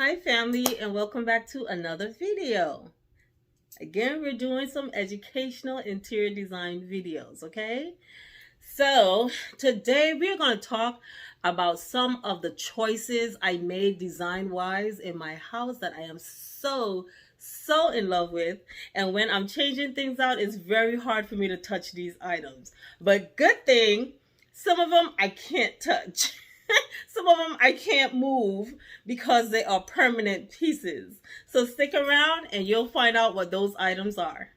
Hi family, and welcome back to another video. Again, we're doing some educational interior design videos, okay? So today we're going to talk about some of the choices I made design-wise in my house that I am so in love with. And when I'm changing things out, it's very hard for me to touch these items. But good thing, some of them I can't touch. Some of them I can't move because they are permanent pieces. So stick around and you'll find out what those items are.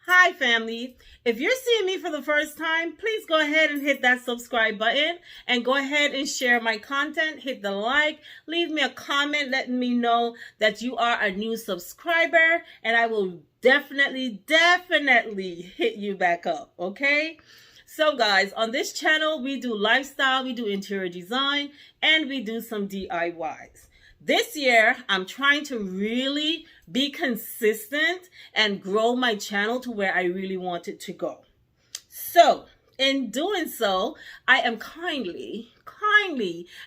Hi family, if you're seeing me for the first time, please go ahead and hit that subscribe button and go ahead and share my content. Hit the like, leave me a comment letting me know that you are a new subscriber, and I will definitely hit you back up, okay? So guys, on this channel, we do lifestyle, we do interior design, and we do some DIYs. This year, I'm trying to really be consistent and grow my channel to where I really want it to go. So, in doing so, I am kindly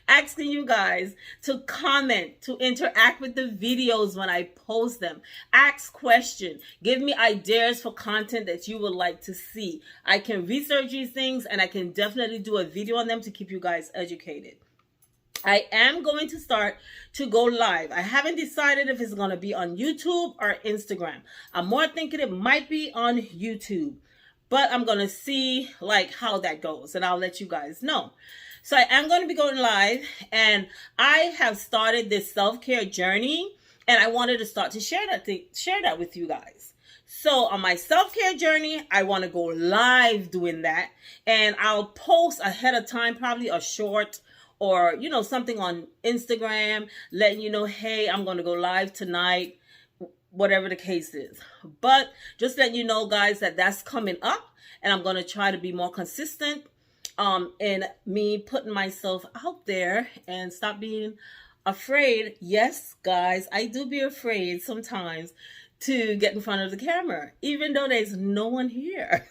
asking you guys to comment, to interact with the videos when I post them. Ask questions. Give me ideas for content that you would like to see. I can research these things and I can definitely do a video on them to keep you guys educated. I am going to start to go live. I haven't decided if it's going to be on YouTube or Instagram. I'm more thinking it might be on YouTube, but I'm going to see like how that goes and I'll let you guys know. So I am going to be going live, and I have started this self-care journey, and I wanted to start to share that with you guys. So on my self-care journey, I want to go live doing that, and I'll post ahead of time, probably a short or, you know, something on Instagram, letting you know, hey, I'm going to go live tonight, whatever the case is. But just letting you know, guys, that that's coming up, and I'm going to try to be more consistent in me putting myself out there and stop being afraid. Yes, guys, I do be afraid sometimes to get in front of the camera, even though there's no one here.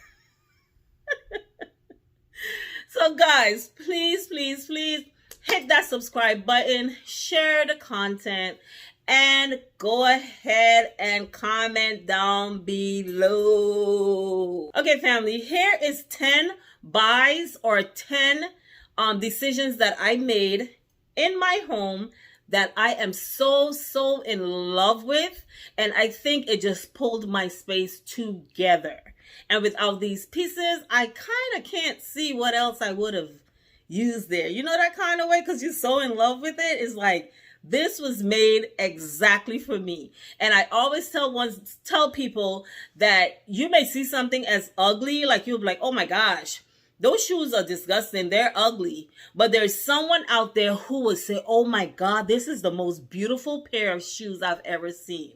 So guys, please hit that subscribe button, share the content, and go ahead and comment down below. Okay, family, here is 10 buys or 10 decisions that I made in my home that I am so in love with, and I think it just pulled my space together. And without these pieces, I kind of can't see what else I would have used there. You know that kind of way, because you're so in love with it. It's like, this was made exactly for me. And I always tell people that you may see something as ugly, like you'll be like, oh my gosh, those shoes are disgusting, they're ugly. But there's someone out there who will say, oh my God, this is the most beautiful pair of shoes I've ever seen.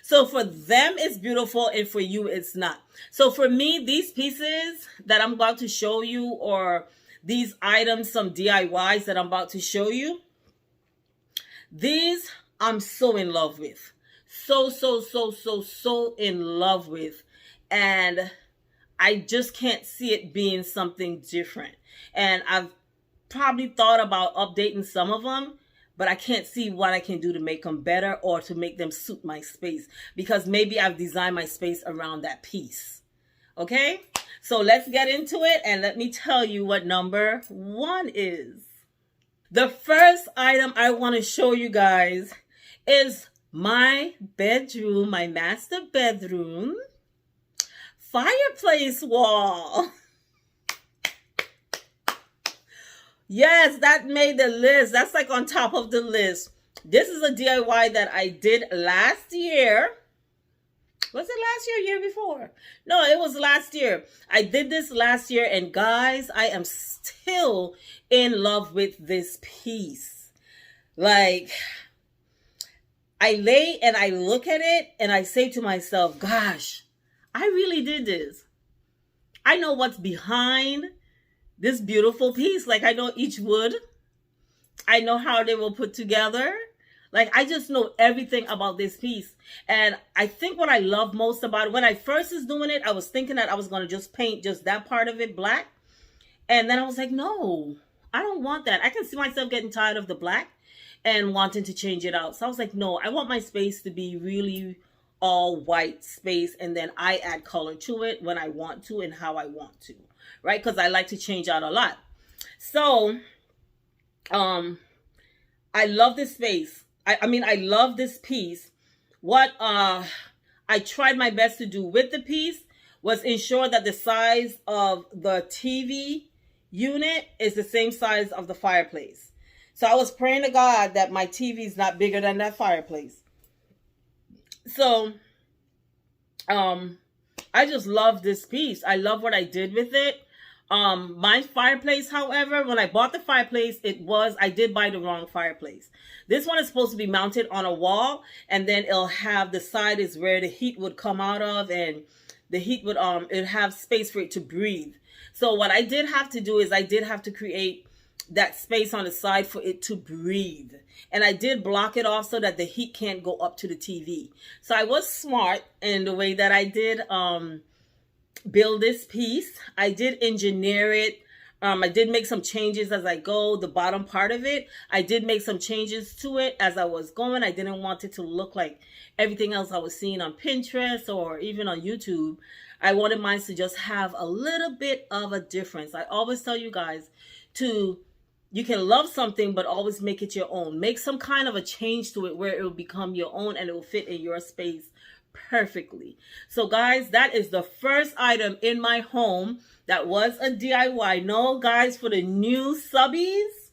So for them, it's beautiful, and for you, it's not. So for me, these pieces that I'm about to show you, or these items, some DIYs that I'm about to show you, these I'm so in love with. So in love with. And I just can't see it being something different. And I've probably thought about updating some of them, but I can't see what I can do to make them better or to make them suit my space, because maybe I've designed my space around that piece. Okay? So let's get into it, and let me tell you what number 1 is. The first item I want to show you guys is my bedroom, my master bedroom fireplace wall. Yes, that made the list. That's like on top of the list. This is a DIY that I did last year. Was it last year, year before? No, it was last year. I did this last year, and guys, I am still in love with this piece. Like, I lay and I look at it and I say to myself, gosh, I really did this. I know what's behind this beautiful piece. Like, I know each wood. I know how they were put together. Like, I just know everything about this piece. And I think what I love most about it, when I first was doing it, I was thinking that I was going to just paint just that part of it black. And then I was like, no, I don't want that. I can see myself getting tired of the black and wanting to change it out. So I was like, no, I want my space to be really all white space, and then I add color to it when I want to and how I want to, right? Because I like to change out a lot. So I love this space. I mean, I love this piece. What I tried my best to do with the piece was ensure that the size of the TV unit is the same size of the fireplace. So I was praying to God that my TV is not bigger than that fireplace. So I just love this piece. I love what I did with it. My fireplace, however, when I bought the fireplace, I did buy the wrong fireplace. This one is supposed to be mounted on a wall, and then it'll have the side is where the heat would come out of, and the heat would, it'd have space for it to breathe. So what I did have to do is I did have to create that space on the side for it to breathe. And I did block it off so that the heat can't go up to the TV. So I was smart in the way that I did, build this piece. I did engineer it. I did make some changes as I go. The bottom part of it, I did make some changes to it as I was going. I didn't want it to look like everything else I was seeing on Pinterest or even on YouTube. I wanted mine to just have a little bit of a difference. I always tell you guys you can love something, but always make it your own. Make some kind of a change to it where it will become your own and it will fit in your space perfectly. So guys, that is the first item in my home that was a DIY. No, guys, for the new subbies,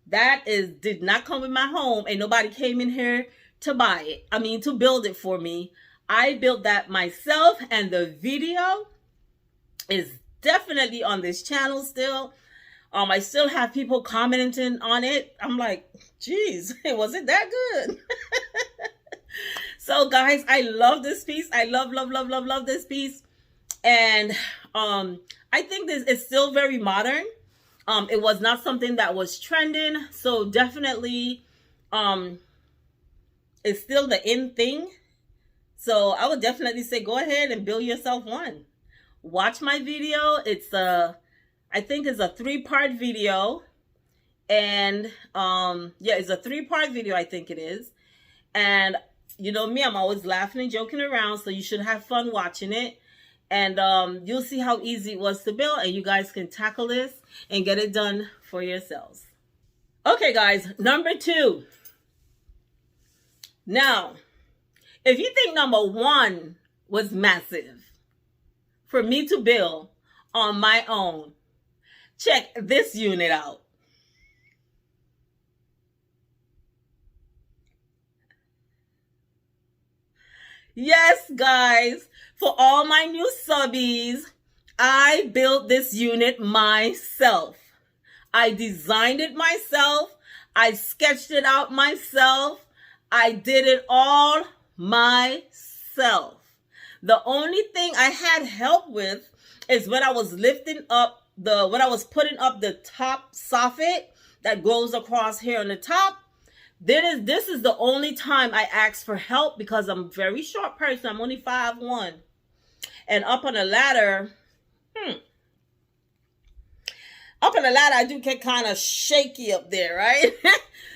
did not come with my home, and nobody came in here to buy it. I mean, to build it for me. I built that myself, and the video is definitely on this channel still. I still have people commenting on it. I'm like, geez, was it that good? So guys, I love this piece. I love this piece. And I think this is still very modern. It was not something that was trending. So definitely it's still the in thing. So I would definitely say go ahead and build yourself one. Watch my video. I think it's a 3-part video. And yeah, it's a 3-part video, I think it is. And you know me, I'm always laughing and joking around, so you should have fun watching it. And you'll see how easy it was to build, and you guys can tackle this and get it done for yourselves. Okay, guys, number 2. Now, if you think number 1 was massive for me to build on my own, check this unit out. Yes, guys, for all my new subbies, I built this unit myself. I designed it myself. I sketched it out myself. I did it all myself. The only thing I had help with is when I was lifting up when I was putting up the top soffit that goes across here on the top. This is the only time I ask for help, because I'm a very short person. I'm only 5'1". And up on the ladder, I do get kind of shaky up there, right?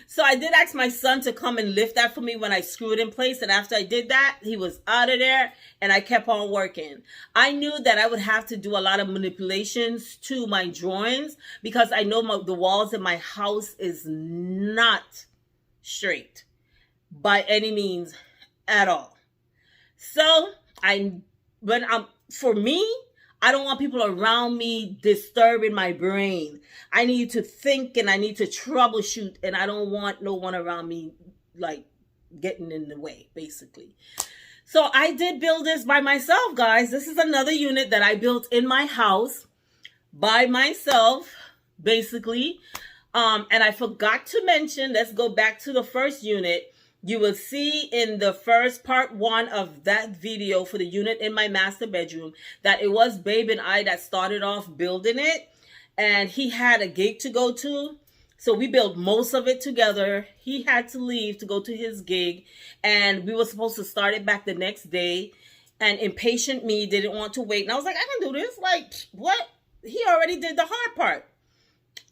So I did ask my son to come and lift that for me when I screw it in place. And after I did that, he was out of there and I kept on working. I knew that I would have to do a lot of manipulations to my drawings, because I know the walls in my house is not straight by any means at all. So for me, I don't want people around me disturbing my brain. I need to think and I need to troubleshoot, and I don't want no one around me like getting in the way, basically. So I did build this by myself, guys. This is another unit that I built in my house by myself, basically. And I forgot to mention, let's go back to the first unit. You will see in the first part 1 of that video for the unit in my master bedroom that it was Babe and I that started off building it. And he had a gig to go to. So we built most of it together. He had to leave to go to his gig. And we were supposed to start it back the next day. And impatient me didn't want to wait. And I was like, I can do this. Like, what? He already did the hard part.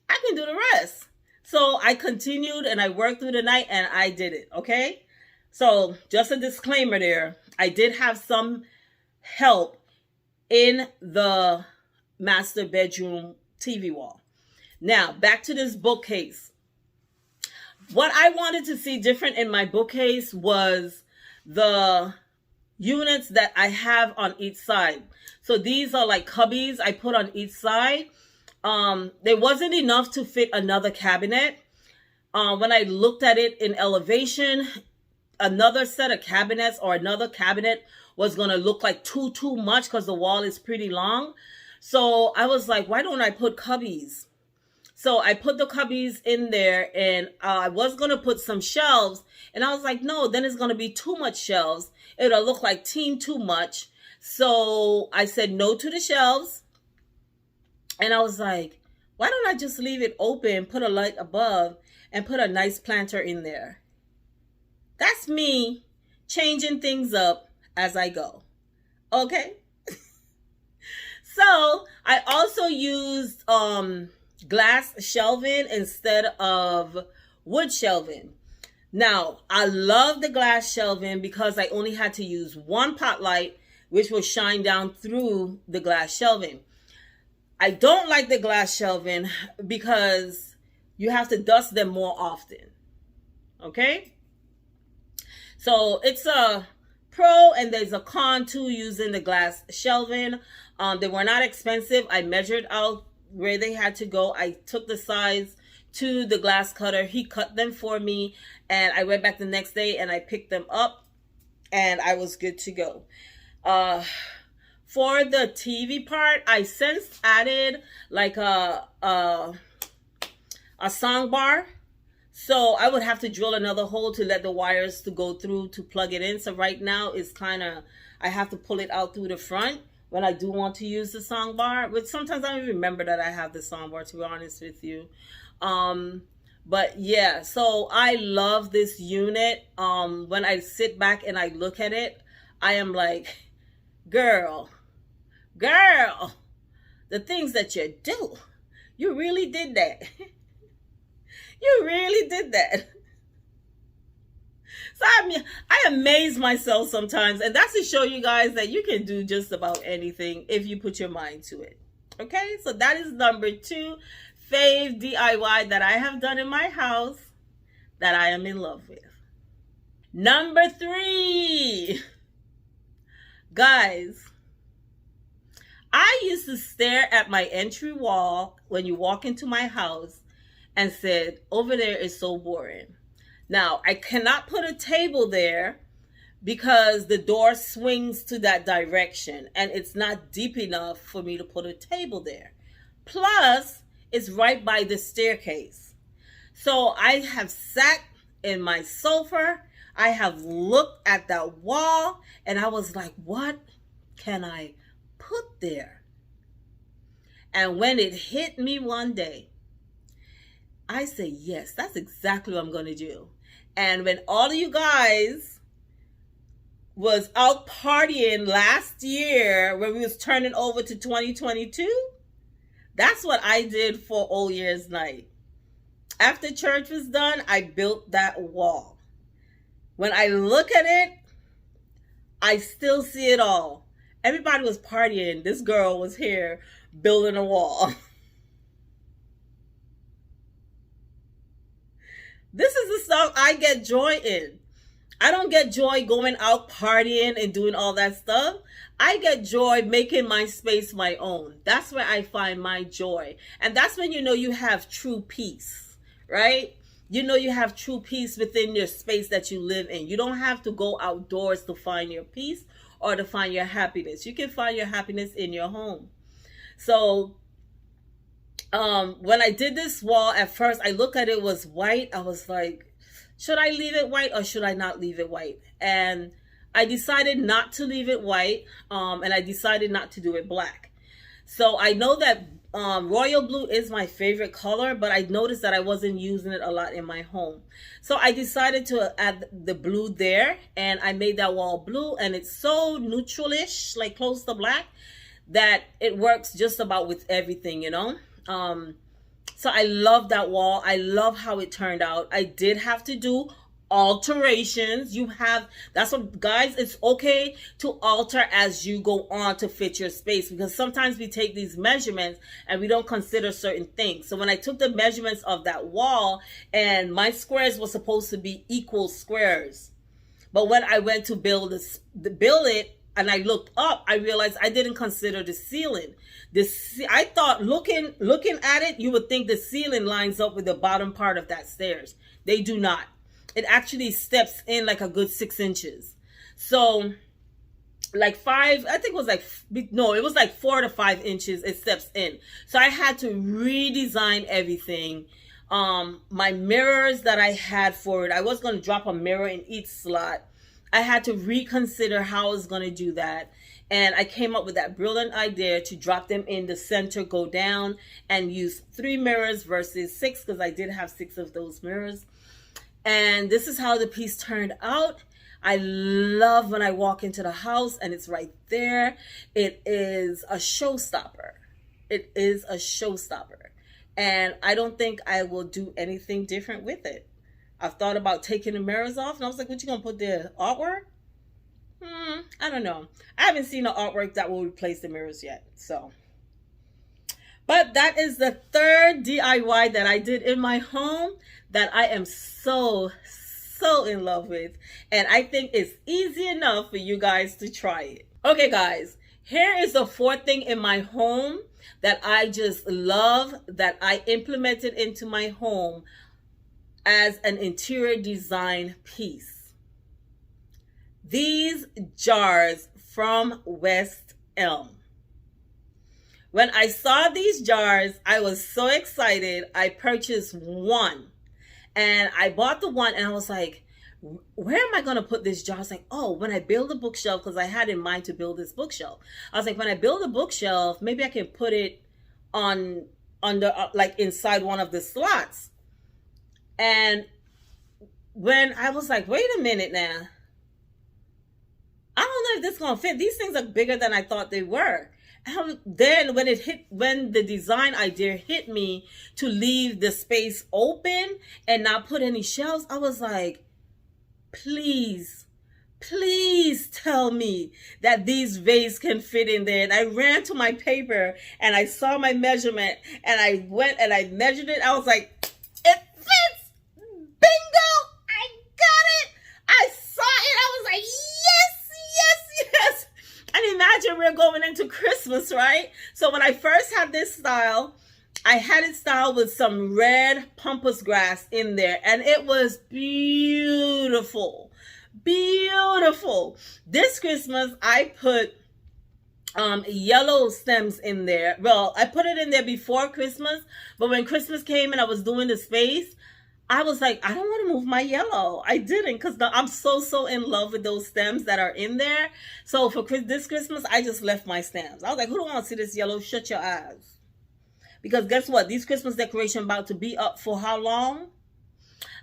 I can can do the rest. So I continued and I worked through the night and I did it. Okay. So just a disclaimer there. I did have some help in the master bedroom TV wall. Now back to this bookcase. What I wanted to see different in my bookcase was the units that I have on each side. So these are like cubbies I put on each side. There wasn't enough to fit another cabinet. When I looked at it in elevation, another set of cabinets or another cabinet was going to look like too much because the wall is pretty long. So I was like, why don't I put cubbies? So I put the cubbies in there, and I was going to put some shelves, and I was like, no, then it's going to be too much shelves. It'll look like too much. So I said no to the shelves. And I was like, why don't I just leave it open, put a light above, and put a nice planter in there? That's me changing things up as I go. Okay? So I also used glass shelving instead of wood shelving. Now, I love the glass shelving because I only had to use one pot light, which will shine down through the glass shelving. I don't like the glass shelving because you have to dust them more often. Okay? So it's a pro and there's a con to using the glass shelving. They were not expensive. I measured out where they had to go. I took the size to the glass cutter. He cut them for me, and I went back the next day and I picked them up, and I was good to go. For the TV part, I since added like a sound bar. So I would have to drill another hole to let the wires to go through to plug it in. So right now it's kind of, I have to pull it out through the front when I do want to use the sound bar. But sometimes I don't even remember that I have the sound bar, to be honest with you. But yeah, so I love this unit. When I sit back and I look at it, I am like, girl, the things that you do, you really did that. You really did that. So I amaze myself sometimes, and that's to show you guys that you can do just about anything if you put your mind to it. Okay, so that is number 2 fave DIY that I have done in my house that I am in love with. Number 3, guys, I used to stare at my entry wall when you walk into my house and said, over there is so boring. Now, I cannot put a table there because the door swings to that direction and it's not deep enough for me to put a table there. Plus, it's right by the staircase. So I have sat in my sofa, I have looked at that wall, and I was like, what can I put there? And when it hit me one day, I say, yes, that's exactly what I'm going to do. And when all of you guys was out partying last year, when we was turning over to 2022, that's what I did for Old Year's Night. After church was done, I built that wall. When I look at it, I still see it all. Everybody was partying. This girl was here building a wall. This is the stuff I get joy in. I don't get joy going out partying and doing all that stuff. I get joy making my space my own. That's where I find my joy. And that's when you know you have true peace, right? You know you have true peace within your space that you live in. You don't have to go outdoors to find your peace or to find your happiness. You can find your happiness in your home. So when I did this wall, at first I looked at it, was white. I was like, should I leave it white or should I not leave it white? And I decided not to leave it white, and I decided not to do it black. So I know that royal blue is my favorite color, but I noticed that I wasn't using it a lot in my home. So I decided to add the blue there, and I made that wall blue, and it's so neutralish, like close to black, that it works just about with everything, you know. So I love that wall. I love how it turned out. I did have to do alterations. That's what, guys, it's okay to alter as you go on to fit your space, because sometimes we take these measurements and we don't consider certain things. So when I took the measurements of that wall, and my squares were supposed to be equal squares, but when I went to build it, and I looked up, I realized I didn't consider the ceiling. I thought looking at it, you would think the ceiling lines up with the bottom part of that stairs. They do not. It actually steps in like a good 6 inches. So like it was like 4 to 5 inches it steps in. So I had to redesign everything. My mirrors that I had for it, I was going to drop a mirror in each slot. I had to reconsider how I was going to do that. And I came up with that brilliant idea to drop them in the center, go down, and use 3 mirrors versus 6, because I did have 6 of those mirrors. And this is how the piece turned out. I love when I walk into the house and it's right there. It is a showstopper. It is a showstopper. And I don't think I will do anything different with it. I've thought about taking the mirrors off, and I was like, what, you gonna put the artwork? I don't know. I haven't seen the artwork that will replace the mirrors yet. So, but that is the 3rd DIY that I did in my home that I am so in love with. And I think it's easy enough for you guys to try it. Okay, guys, here is the 4th thing in my home that I just love, that I implemented into my home as an interior design piece. These jars from West Elm. When I saw these jars, I was so excited. I purchased one, and I bought the one, and I was like, where am I going to put this jar? I was like, oh, when I build a bookshelf, because I had in mind to build this bookshelf. I was like, when I build a bookshelf, maybe I can put it on the like inside one of the slots. And when I was like, wait a minute now, I don't know if this is going to fit. These things are bigger than I thought they were. And then when the design idea hit me to leave the space open and not put any shelves, I was like, please tell me that these vases can fit in there. And I ran to my paper and I saw my measurement, and I went and I measured it. I was like, it fits! Bingo! I got it! I saw it. I was like, yes! And imagine we're going into Christmas, right? So when I first had this style, I had it styled with some red pampas grass in there, and it was beautiful. Beautiful. This Christmas, I put yellow stems in there. Well, I put it in there before Christmas, but when Christmas came and I was doing the space, I was like, I don't want to move my yellow. I didn't, because I'm so in love with those stems that are in there. So for this Christmas, I just left my stems. I was like, who don't want to see this yellow? Shut your eyes. Because guess what? These Christmas decorations about to be up for how long?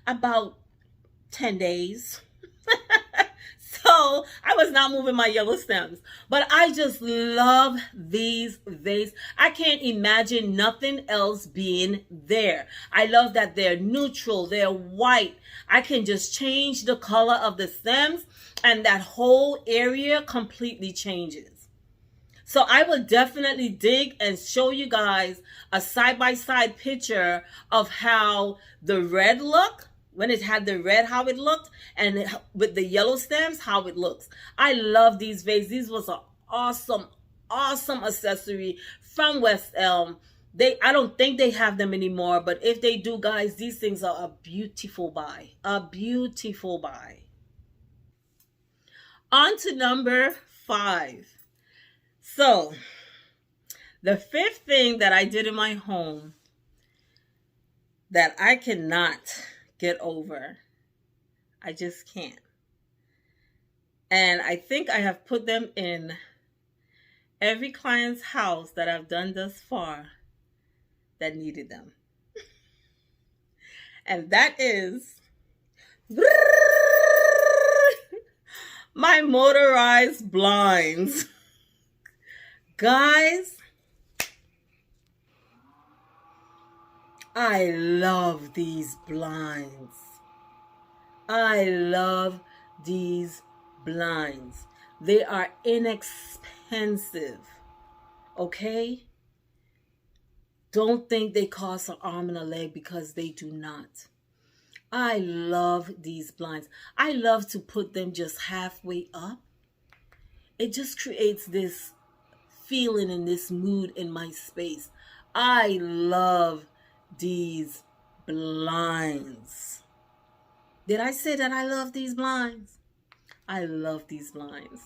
About 10 days. So I was not moving my yellow stems, but I just love these vases. I can't imagine nothing else being there. I love that they're neutral, they're white. I can just change the color of the stems and that whole area completely changes. So I will definitely dig and show you guys a side-by-side picture of how the red look, when it had the red, how it looked, and with the yellow stems, how it looks. I love these vases. These was an awesome accessory from West Elm. I don't think they have them anymore, but if they do, guys, these things are a beautiful buy. A beautiful buy. On to number 5. So, the 5th thing that I did in my home that I cannot get over. I just can't. And I think I have put them in every client's house that I've done thus far that needed them. And that is my motorized blinds. Guys, I love these blinds. I love these blinds. They are inexpensive. Okay? Don't think they cost an arm and a leg, because they do not. I love these blinds. I love to put them just halfway up. It just creates this feeling and this mood in my space. I love these blinds. Did I say that I love these blinds? I love these blinds.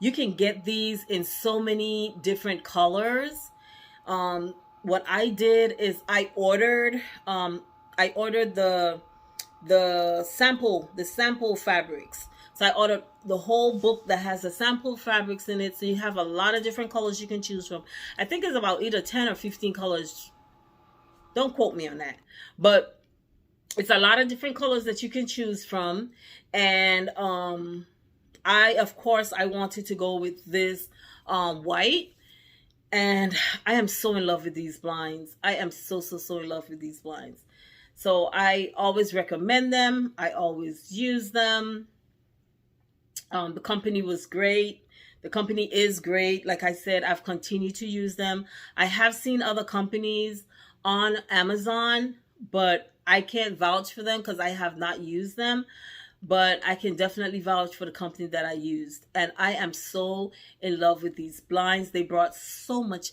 You can get these in so many different colors. What I did is I ordered the sample fabrics. So I ordered the whole book that has the sample fabrics in it. So you have a lot of different colors you can choose from. I think it's about either 10 or 15 colors. Don't quote me on that. But it's a lot of different colors that you can choose from. And of course, I wanted to go with this white. And I am so in love with these blinds. I am so in love with these blinds. So I always recommend them. I always use them. The company was great. The company is great. Like I said, I've continued to use them. I have seen other companies on Amazon, but I can't vouch for them because I have not used them. But I can definitely vouch for the company that I used. And I am so in love with these blinds. They brought so much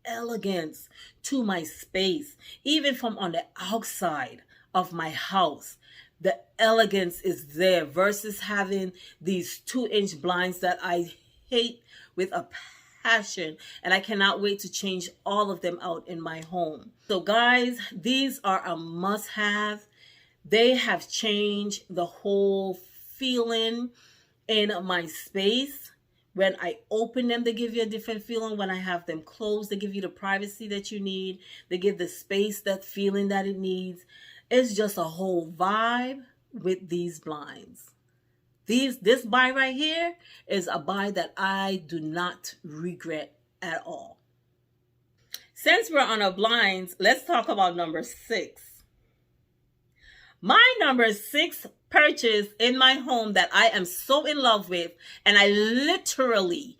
elegance to my space. Even from on the outside of my house, the elegance is there versus having these 2-inch blinds that I hate with a passion. And I cannot wait to change all of them out in my home. So guys, these are a must-have. They have changed the whole feeling in my space. When I open them, they give you a different feeling. When I have them closed, they give you the privacy that you need. They give the space that feeling that it needs. It's just a whole vibe with these blinds. This buy right here is a buy that I do not regret at all. Since we're on our blinds, let's talk about number 6. My number 6 purchase in my home that I am so in love with, and I literally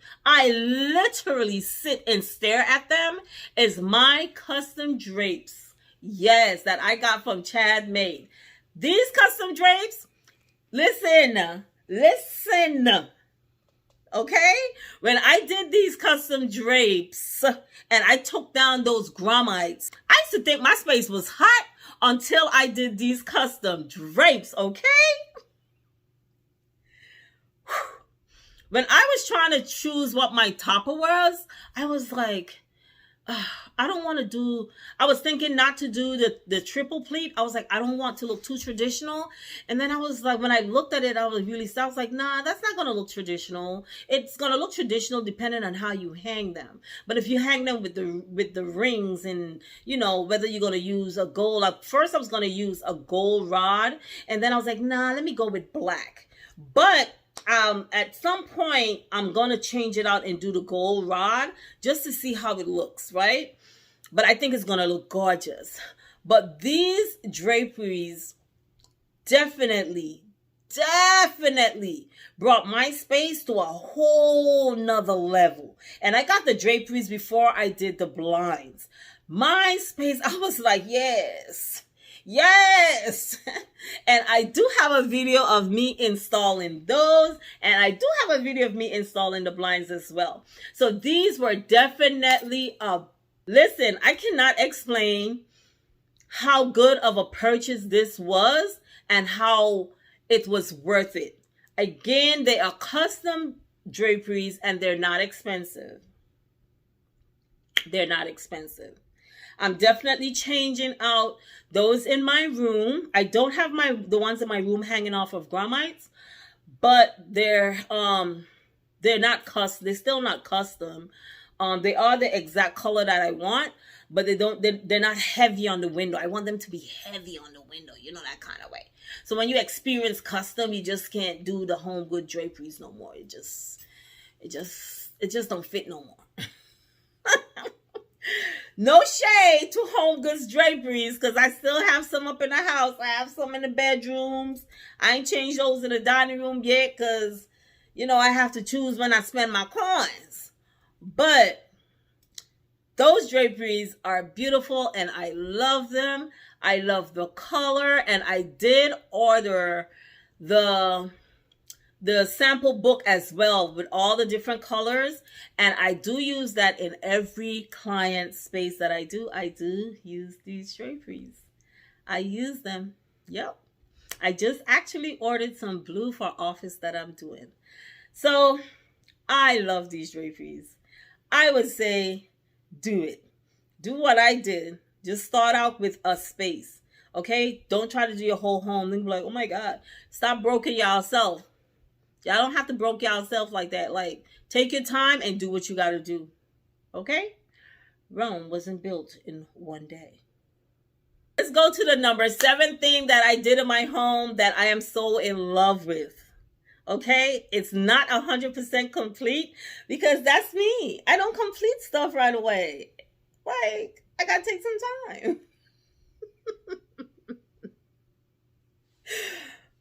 sit and stare at them, is my custom drapes. Yes, that I got from Chad Made. These custom drapes, listen. Okay? When I did these custom drapes and I took down those gromites, I used to think my space was hot until I did these custom drapes, okay? When I was trying to choose what my topper was, I was like, I don't want to do, I was thinking not to do the triple pleat. I was like, I don't want to look too traditional. And then I was like, when I looked at it, I was like, nah, that's not going to look traditional. It's going to look traditional depending on how you hang them. But if you hang them with the rings and, you know, whether you're going to use a gold, like first I was going to use a gold rod. And then I was like, nah, let me go with black. But at some point, I'm going to change it out and do the gold rod just to see how it looks, right? But I think it's going to look gorgeous. But these draperies definitely brought my space to a whole nother level. And I got the draperies before I did the blinds. My space, I was like, yes. And I do have a video of me installing those, and I do have a video of me installing the blinds as well. So these were definitely listen, I cannot explain how good of a purchase this was and how it was worth it. Again, they are custom draperies and they're not expensive. I'm definitely changing out those in my room. I don't have the ones in my room hanging off of gromites, but they're still not custom. They are the exact color that I want, but they're not heavy on the window. I want them to be heavy on the window, you know, that kind of way. So when you experience custom, you just can't do the home good draperies no more. It just don't fit no more. No shade to Home Goods draperies because I still have some up in the house. I have some in the bedrooms. I ain't changed those in the dining room yet because, I have to choose when I spend my coins. But those draperies are beautiful and I love them. I love the color, and I did order the sample book as well with all the different colors, and I do use that in every client space that I do use these draperies. I use them. Yep. I just actually ordered some blue for office that I'm doing. So I love these draperies. I would say do it. Do what I did. Just start out with a space. Okay? Don't try to do your whole home. Then be like, oh my God. Stop broking yourself. Y'all don't have to broke yourself like that. Like, take your time and do what you got to do. Okay? Rome wasn't built in one day. Let's go to the number 7 thing that I did in my home that I am so in love with. Okay? It's not 100% complete because that's me. I don't complete stuff right away. Like, I got to take some time.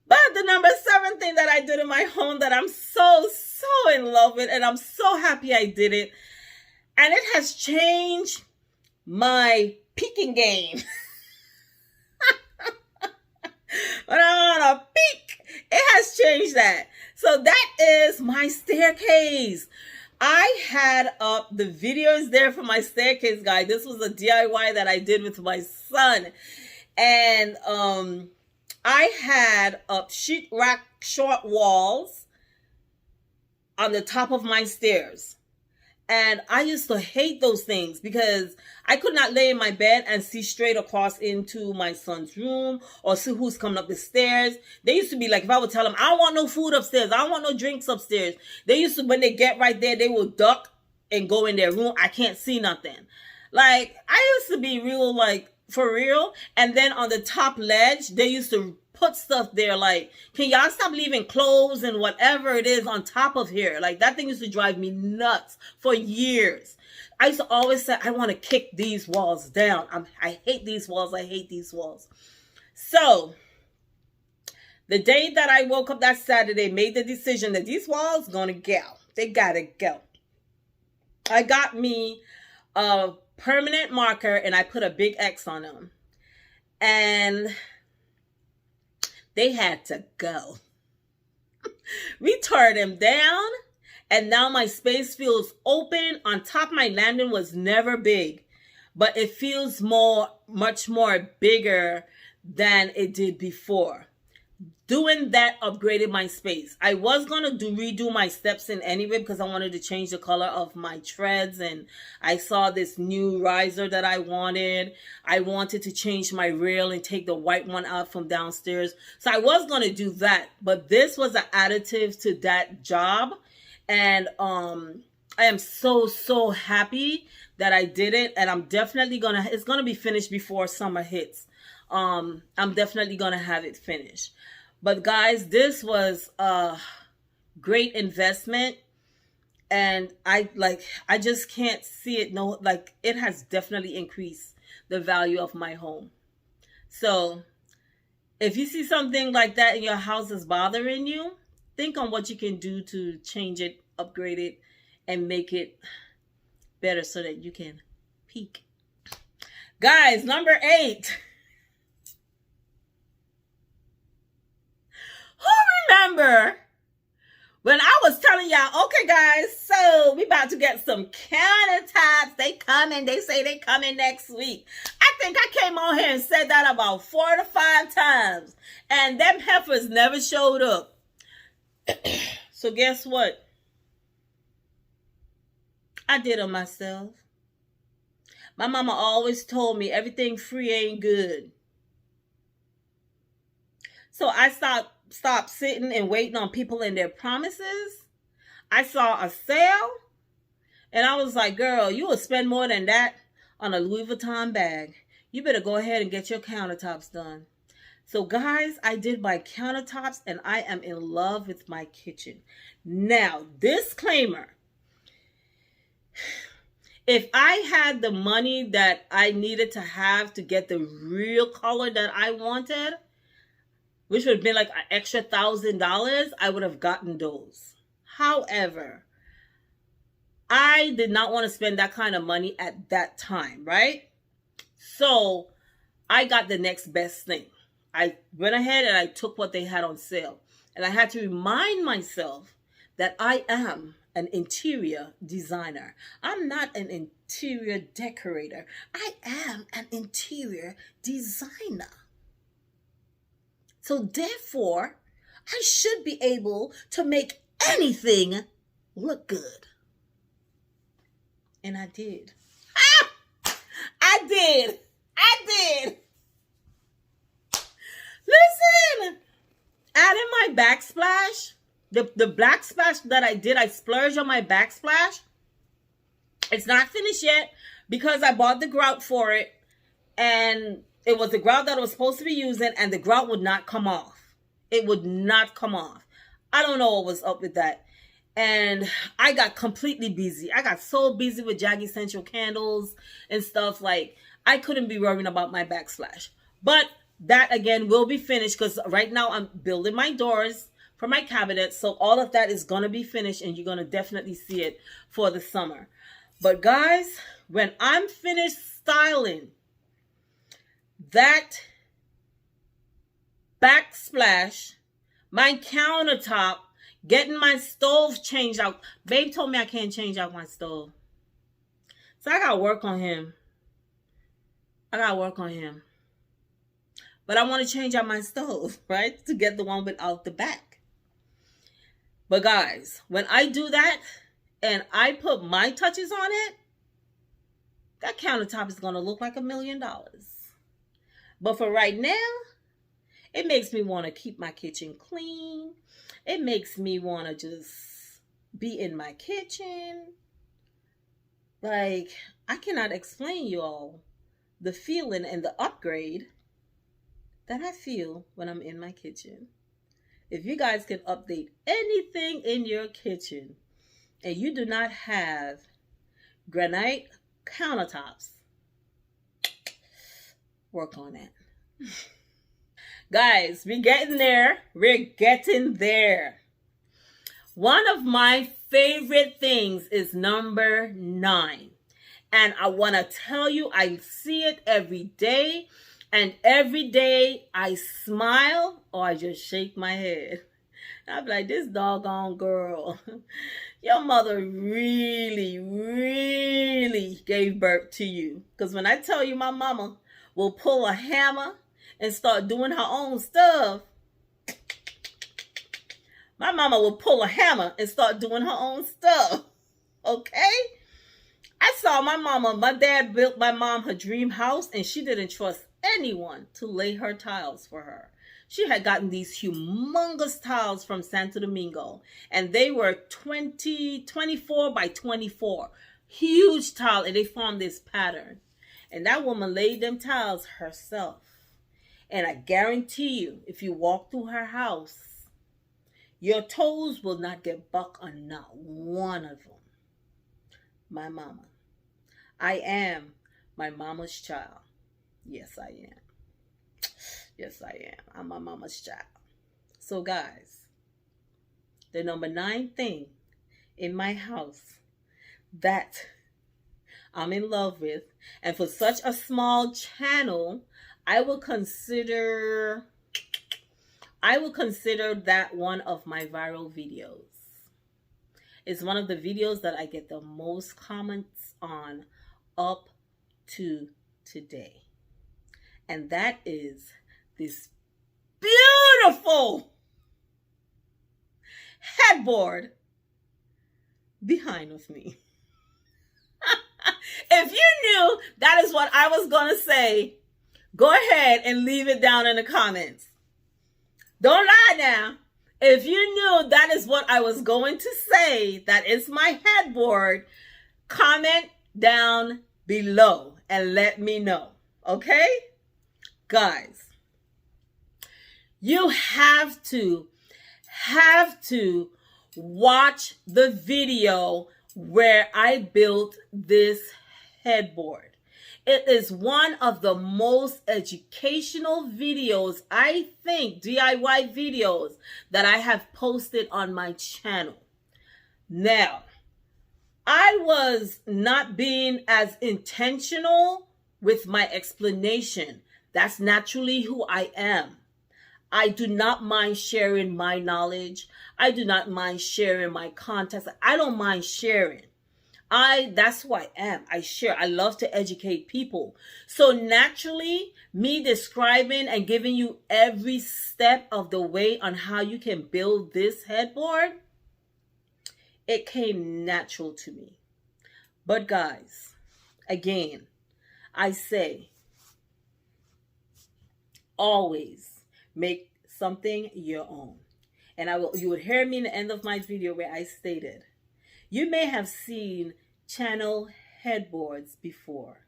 But the number 7 thing that I did in my home that I'm so in love with, and I'm so happy I did it, and it has changed my peeking game. When I want to peek, it has changed that. So that is my staircase. I had up the videos there for my staircase, guys. This was a DIY that I did with my son. And I had up sheetrock short walls on the top of my stairs. And I used to hate those things because I could not lay in my bed and see straight across into my son's room or see who's coming up the stairs. They used to be like, if I would tell them, I don't want no food upstairs, I don't want no drinks upstairs. They used to, when they get right there, they will duck and go in their room. I can't see nothing. Like, I used to be real, like, for real. And then on the top ledge, they used to put stuff there like, can y'all stop leaving clothes and whatever it is on top of here? Like, that thing used to drive me nuts for years. I used to always say, I want to kick these walls down. I hate these walls. I hate these walls. So the day that I woke up that Saturday, made the decision that these walls gonna go. They gotta go. I got me a permanent marker and I put a big X on them. And they had to go. We tore them down, and now my space feels open. On top, my landing was never big, but it feels much more bigger than it did before. Doing that upgraded my space. I was going to redo my steps in anyway because I wanted to change the color of my treads, and I saw this new riser that I wanted. I wanted to change my rail and take the white one out from downstairs. So I was going to do that, but this was an additive to that job, and I am so happy that I did it, and I'm definitely it's going to be finished before summer hits. I'm definitely going to have it finished. But guys, this was a great investment, and I just can't see it. No, like, it has definitely increased the value of my home. So if you see something like that in your house is bothering you, think on what you can do to change it, upgrade it, and make it better so that you can peak. Guys, number 8. Who remember when I was telling y'all, okay guys, so we about to get some countertops. They coming. They say they coming next week. I think I came on here and said that about 4 to 5 times. And them heifers never showed up. So guess what? I did them myself. My mama always told me everything free ain't good. So I stopped sitting and waiting on people and their promises. I saw a sale and I was like, girl, you will spend more than that on a Louis Vuitton bag. You better go ahead and get your countertops done. So guys, I did my countertops and I am in love with my kitchen. Now, disclaimer. If I had the money that I needed to have to get the real color that I wanted, which would have been like an extra $1,000, I would have gotten those. However, I did not want to spend that kind of money at that time, right? So I got the next best thing. I went ahead and I took what they had on sale. And I had to remind myself that I am an interior designer. I'm not an interior decorator. I am an interior designer. So therefore, I should be able to make anything look good. And I did. I did. Listen, adding my backsplash, the backsplash that I did, I splurged on my backsplash. It's not finished yet because I bought the grout for it, and it was the grout that I was supposed to be using, and the grout would not come off. It would not come off. I don't know what was up with that. And I got completely busy. I got so busy with Jag Essential candles and stuff. Like, I couldn't be worrying about my backsplash. But that, again, will be finished because right now I'm building my doors for my cabinet. So all of that is going to be finished, and you're going to definitely see it for the summer. But guys, when I'm finished styling that backsplash, my countertop, getting my stove changed out. Babe told me I can't change out my stove. So I got to work on him. But I want to change out my stove, right? To get the one without the back. But guys, when I do that and I put my touches on it, that countertop is going to look like $1 million. But for right now, it makes me want to keep my kitchen clean. It makes me want to just be in my kitchen. Like, I cannot explain you all the feeling and the upgrade that I feel when I'm in my kitchen. If you guys can update anything in your kitchen and you do not have granite countertops, work on that. Guys, we're getting there. One of my favorite things is number 9. And I want to tell you, I see it every day. And every day I smile or I just shake my head. I'm like, this doggone girl, your mother really, really gave birth to you. Because when I tell you my mama will pull a hammer and start doing her own stuff, my mama will pull a hammer and start doing her own stuff. Okay? I saw my dad built my mom her dream house, and she didn't trust anyone to lay her tiles for her. She had gotten these humongous tiles from Santo Domingo, and they were 24 by 24. Huge tile, and they formed this pattern. And that woman laid them tiles herself. And I guarantee you, if you walk through her house, your toes will not get buck on not one of them. My mama. I am my mama's child. Yes, I am. Yes, I am. I'm my mama's child. So, guys, the number 9 thing in my house that I'm in love with, and for such a small channel, I will consider that one of my viral videos. It's one of the videos that I get the most comments on up to today. And that is this beautiful headboard behind of me. If you knew that is what I was going to say, go ahead and leave it down in the comments. Don't lie now. If you knew that is what I was going to say, that is my headboard, comment down below and let me know. Okay? Guys, you have to watch the video where I built this headboard. It is one of the most educational videos, I think, DIY videos that I have posted on my channel. Now, I was not being as intentional with my explanation. That's naturally who I am. I do not mind sharing my knowledge. I do not mind sharing my context. I don't mind sharing. That's who I am. I share. I love to educate people. So naturally, me describing and giving you every step of the way on how you can build this headboard, it came natural to me. But guys, again, I say, always make something your own. And you would hear me in the end of my video where I stated, you may have seen channel headboards before,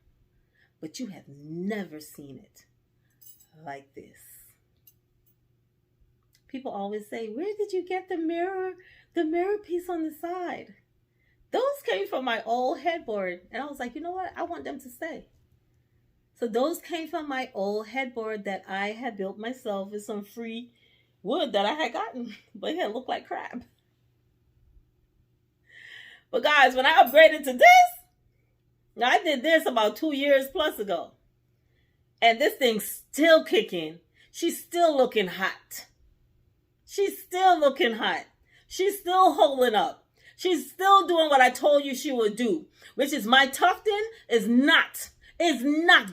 but you have never seen it like this. People always say, where did you get the mirror piece on the side? Those came from my old headboard. And I was like, you know what? I want them to stay. So those came from my old headboard that I had built myself with some free wood that I had gotten, but it looked like crap. But guys, when I upgraded to this, now I did this about 2 years plus ago. And this thing's still kicking. She's still looking hot. She's still looking hot. She's still holding up. She's still doing what I told you she would do, which is my tufting is not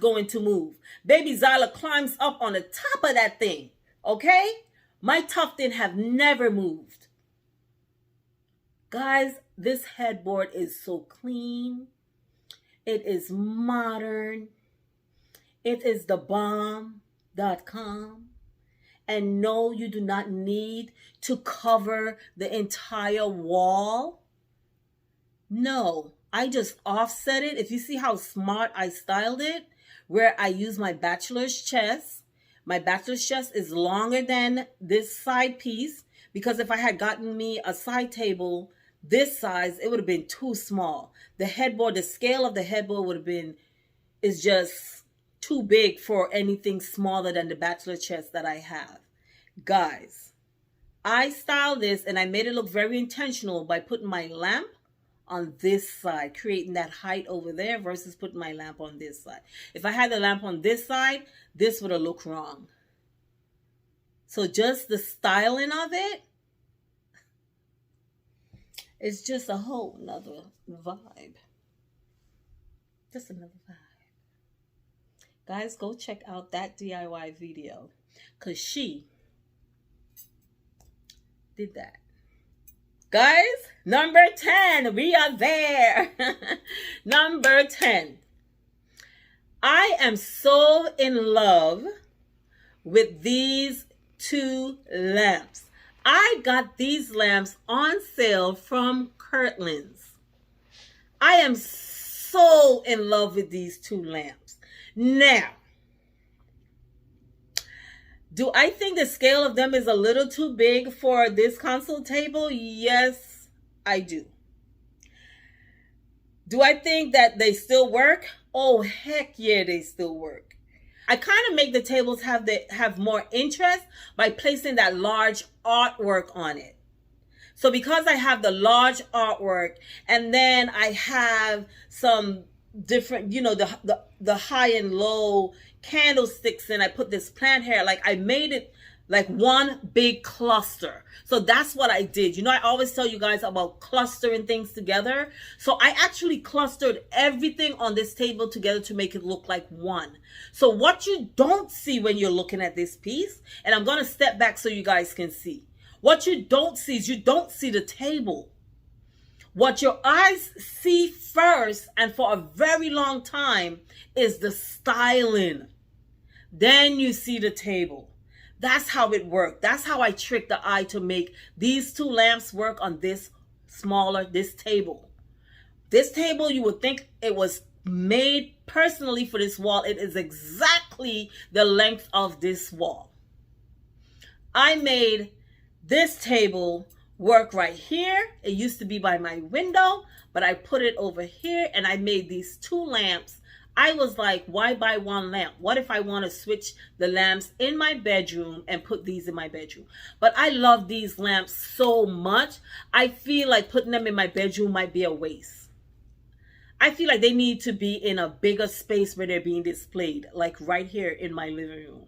going to move. Baby Zyla climbs up on the top of that thing, okay? My tufting have never moved. Guys, this headboard is so clean. It is modern. It is thebomb.com. And no, you do not need to cover the entire wall. No, I just offset it. If you see how smart I styled it, where I use my bachelor's chest. My bachelor's chest is longer than this side piece, because if I had gotten me a side table this size, it would have been too small. The headboard, the scale of the headboard would have been, is just too big for anything smaller than the bachelor chest that I have. Guys, I styled this and I made it look very intentional by putting my lamp on this side, creating that height over there versus putting my lamp on this side. If I had the lamp on this side, this would have looked wrong. So just the styling of it, it's just a whole nother vibe. Just another vibe. Guys, go check out that DIY video, because she did that. Guys, number 10, we are there. Number 10. I am so in love with these two lamps. I got these lamps on sale from Kirtland's. I am so in love with these two lamps. Now, do I think the scale of them is a little too big for this console table? Yes, I do. Do I think that they still work? Oh, heck yeah, they still work. I kind of make the tables have more interest by placing that large artwork on it. So because I have the large artwork, and then I have some different, you know, the high and low candlesticks, and I put this plant here, like I made it like one big cluster. So that's what I did. You know, I always tell you guys about clustering things together. So I actually clustered everything on this table together to make it look like one. So what you don't see when you're looking at this piece, and I'm going to step back so you guys can see. What you don't see is you don't see the table. What your eyes see first, and for a very long time, is the styling. Then you see the table. That's how it worked. That's how I tricked the eye to make these two lamps work on this table. This table, you would think it was made personally for this wall. It is exactly the length of this wall. I made this table work right here. It used to be by my window, but I put it over here and I made these 2 lamps. I was like, why buy 1 lamp? What if I want to switch the lamps in my bedroom and put these in my bedroom? But I love these lamps so much. I feel like putting them in my bedroom might be a waste. I feel like they need to be in a bigger space where they're being displayed, like right here in my living room.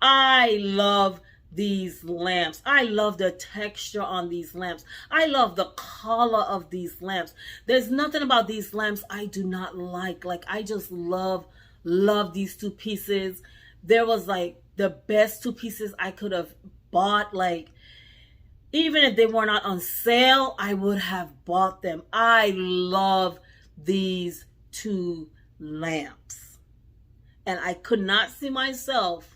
I love these lamps. I love the texture on these lamps. I love the color of these lamps. There's nothing about these lamps I do not like. Like, I just love these 2 pieces. There was like the best 2 pieces I could have bought. Like, even if they were not on sale, I would have bought them. I love these 2 lamps. And I could not see myself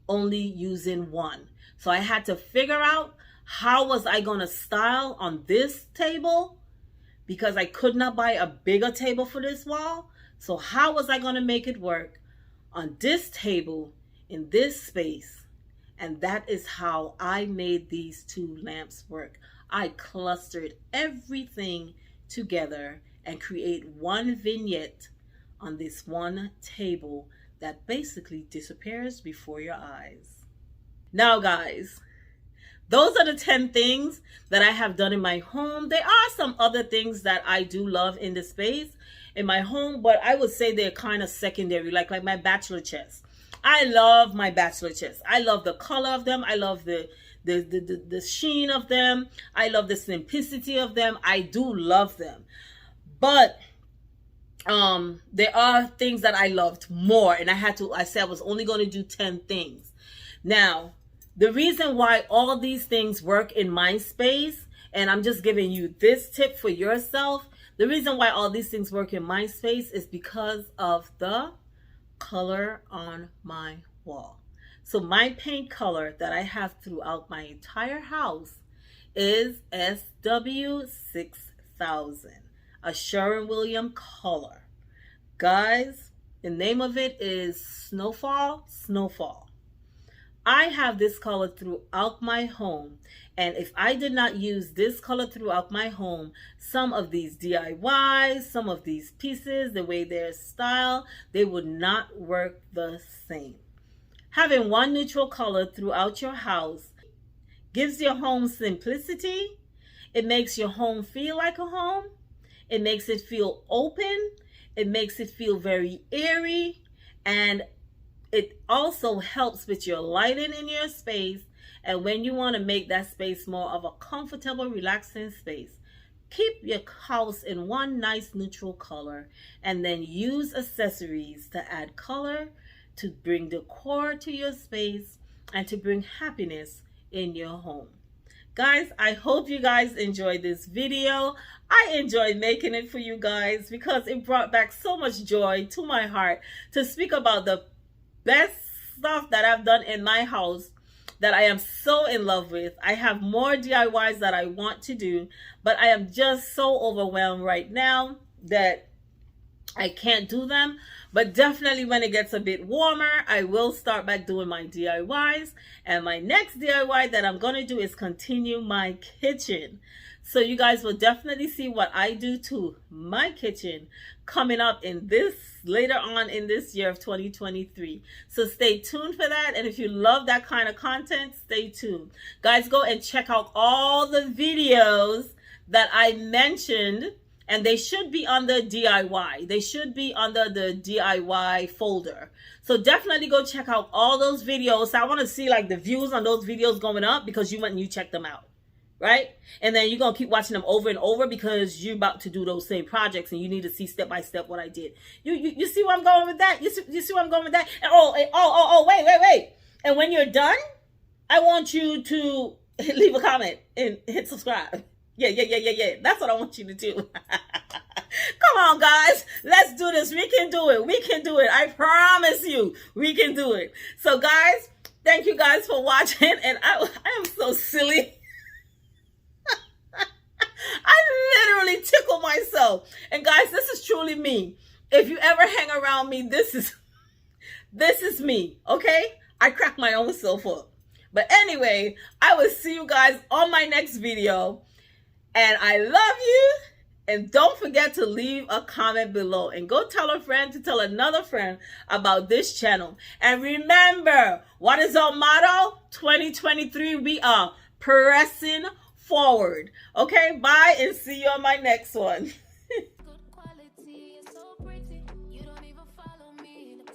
only using 1. So I had to figure out how was I going to style on this table, because I could not buy a bigger table for this wall. So how was I going to make it work on this table in this space? And that is how I made these 2 lamps work. I clustered everything together and create one vignette on this one table that basically disappears before your eyes. Now guys, those are the 10 things that I have done in my home. There are some other things that I do love in the space in my home, but I would say they're kind of secondary, like my bachelor chest. I love my bachelor chest. I love the color of them. I love the sheen of them. I love the simplicity of them. I do love them. But there are things that I loved more, and I said I was only going to do 10 things. Now, the reason why all these things work in my space, and I'm just giving you this tip for yourself, the reason why all these things work in my space is because of the color on my wall. So my paint color that I have throughout my entire house is SW6000. A Sherwin-Williams color. Guys, the name of it is Snowfall. I have this color throughout my home, and if I did not use this color throughout my home, some of these DIYs, some of these pieces, the way they're styled, they would not work the same. Having one neutral color throughout your house gives your home simplicity. It makes your home feel like a home. It makes it feel open. It makes it feel very airy. And it also helps with your lighting in your space. And when you want to make that space more of a comfortable, relaxing space, keep your house in one nice neutral color, and then use accessories to add color, to bring decor to your space, and to bring happiness in your home. Guys, I hope you guys enjoyed this video. I enjoyed making it for you guys because it brought back so much joy to my heart to speak about the best stuff that I've done in my house that I am so in love with. I have more DIYs that I want to do, but I am just so overwhelmed right now that I can't do them. But definitely when it gets a bit warmer, I will start back doing my DIYs. And my next DIY that I'm going to do is continue my kitchen. So you guys will definitely see what I do to my kitchen coming up in this, later on in this year of 2023. So stay tuned for that. And if you love that kind of content, stay tuned. Guys, go and check out all the videos that I mentioned. And they should be under DIY. They should be under the DIY folder. So definitely go check out all those videos. So I want to see like the views on those videos going up because you went and you checked them out. Right? And then you're going to keep watching them over and over because you're about to do those same projects and you need to see step by step what I did. You see where I'm going with that? You see where I'm going with that? And wait. And when you're done, I want you to leave a comment and hit subscribe. Yeah. That's what I want you to do. Come on, guys. Let's do this. We can do it. We can do it. I promise you, we can do it. So, guys, thank you guys for watching. And I am so silly. I literally tickle myself. And, guys, this is truly me. If you ever hang around me, this is me, okay? I crack my own self up. But anyway, I will see you guys on my next video. And I love you. And don't forget to leave a comment below. And go tell a friend to tell another friend about this channel. And remember, what is our motto? 2023, we are pressing forward. Okay, bye and see you on my next one.